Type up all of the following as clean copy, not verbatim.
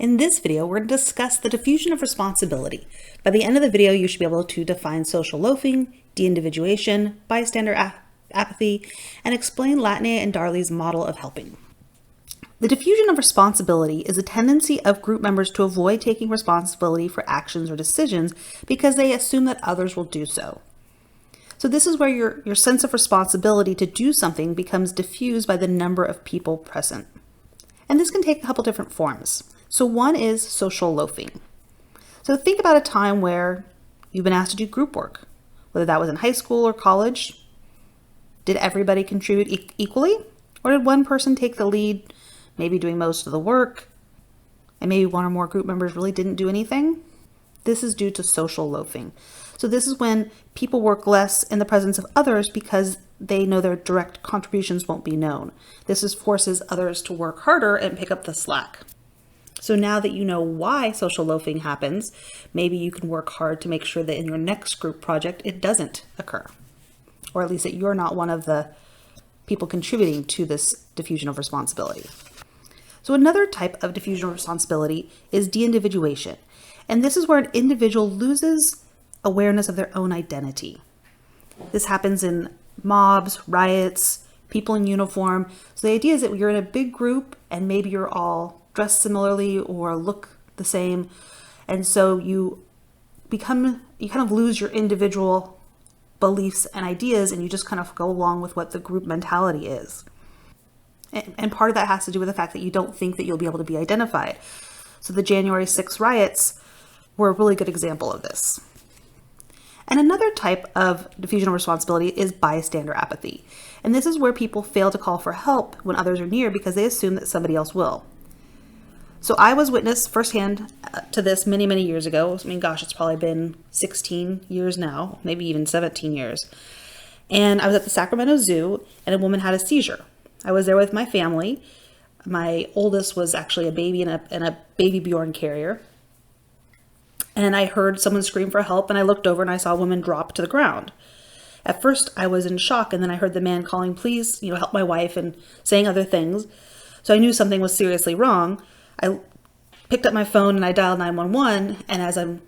In this video, we're going to discuss the diffusion of responsibility. By the end of the video, you should be able to define social loafing, deindividuation, bystander apathy, and explain Latine and Darley's model of helping. The diffusion of responsibility is a tendency of group members to avoid taking responsibility for actions or decisions because they assume that others will do so. So this is where your sense of responsibility to do something becomes diffused by the number of people present. And this can take a couple different forms. So one is social loafing. So think about a time where you've been asked to do group work, whether that was in high school or college. Did everybody contribute equally? Or did one person take the lead, maybe doing most of the work, and maybe one or more group members really didn't do anything? This is due to social loafing. So this is when people work less in the presence of others because they know their direct contributions won't be known. This forces others to work harder and pick up the slack. So now that you know why social loafing happens, maybe you can work hard to make sure that in your next group project, it doesn't occur. Or at least that you're not one of the people contributing to this diffusion of responsibility. So another type of diffusion of responsibility is deindividuation. And this is where an individual loses awareness of their own identity. This happens in mobs, riots, people in uniform. So the idea is that you're in a big group and maybe you're all dressed similarly or look the same. And so you kind of lose your individual beliefs and ideas and you just kind of go along with what the group mentality is. And part of that has to do with the fact that you don't think that you'll be able to be identified. So the January 6th riots were a really good example of this. And another type of diffusion of responsibility is bystander apathy. And this is where people fail to call for help when others are near because they assume that somebody else will. So I was witness firsthand to this many, many years ago. I mean, gosh, it's probably been 16 years now, maybe even 17 years. And I was at the Sacramento Zoo and a woman had a seizure. I was there with my family. My oldest was actually a baby in a baby Bjorn carrier. And I heard someone scream for help and I looked over and I saw a woman drop to the ground. At first I was in shock and then I heard the man calling, please, help my wife and saying other things. So I knew something was seriously wrong. I picked up my phone and I dialed 911. And as I'm,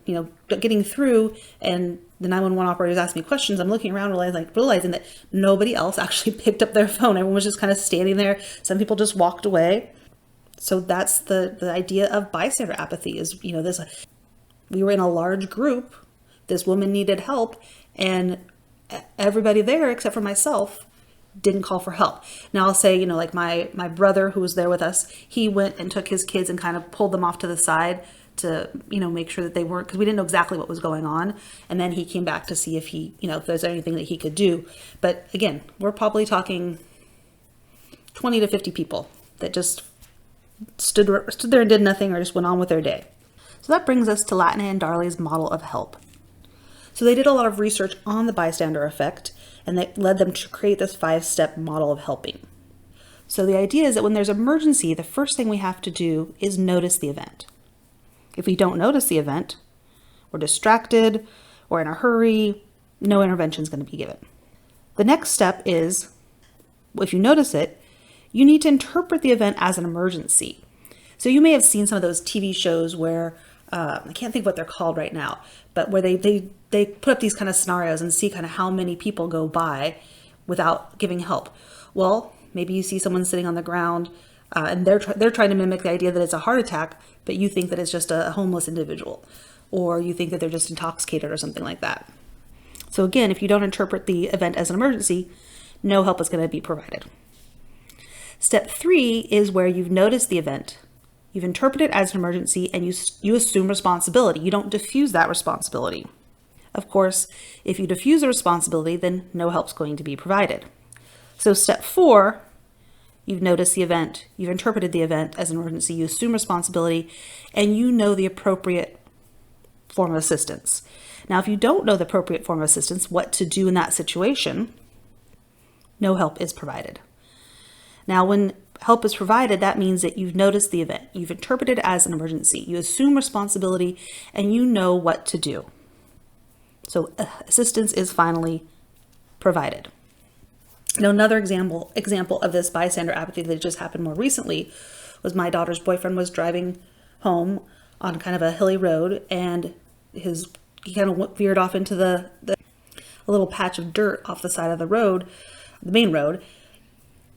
getting through and the 911 operators asked me questions, I'm looking around realizing that nobody else actually picked up their phone. Everyone was just kind of standing there. Some people just walked away. So that's the idea of bystander apathy is, we were in a large group. This woman needed help and everybody there except for myself didn't call for help. Now I'll say, my brother who was there with us, he went and took his kids and kind of pulled them off to the side to, make sure that they weren't, because we didn't know exactly what was going on. And then he came back to see if if there's anything that he could do. But again, we're probably talking 20 to 50 people that just stood there and did nothing or just went on with their day. So that brings us to Latine and Darley's model of help. So they did a lot of research on the bystander effect, and that led them to create this 5-step model of helping. So the idea is that when there's emergency, the first thing we have to do is notice the event. If we don't notice the event, we're distracted, or in a hurry, no intervention is going to be given. The next step is, if you notice it, you need to interpret the event as an emergency. So you may have seen some of those TV shows where, I can't think what they're called right now, but where they put up these kind of scenarios and see kind of how many people go by without giving help. Well, maybe you see someone sitting on the ground and they're trying to mimic the idea that it's a heart attack, but you think that it's just a homeless individual, or you think that they're just intoxicated or something like that. So again, if you don't interpret the event as an emergency, no help is going to be provided. Step 3 is where you've noticed the event. You've interpreted it as an emergency and you assume responsibility. You don't diffuse that responsibility. Of course, if you diffuse the responsibility, then no help's going to be provided. So step 4, you've noticed the event. You've interpreted the event as an emergency. You assume responsibility and you know the appropriate form of assistance. Now, if you don't know the appropriate form of assistance, what to do in that situation, no help is provided. Now, when help is provided, that means that you've noticed the event, you've interpreted it as an emergency, you assume responsibility, and you know what to do. So assistance is finally provided. Now, another example of this bystander apathy that just happened more recently was my daughter's boyfriend was driving home on kind of a hilly road, and he kind of veered off into a little patch of dirt off the side of the road, the main road,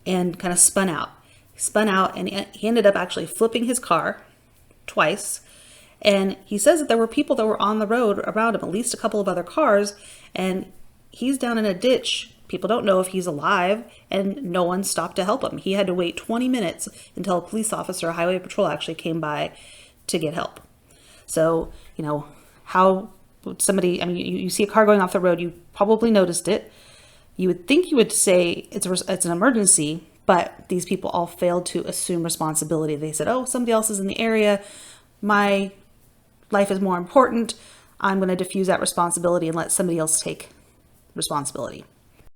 and kind of spun out. And he ended up actually flipping his car twice. And he says that there were people that were on the road around him, at least a couple of other cars, and he's down in a ditch. People don't know if he's alive, and no one stopped to help him. He had to wait 20 minutes until a police officer, a highway patrol, actually came by to get help. So, how would somebody, you see a car going off the road, you probably noticed it. You would think you would say it's an emergency, but these people all failed to assume responsibility. They said, oh, somebody else is in the area. My life is more important. I'm going to diffuse that responsibility and let somebody else take responsibility.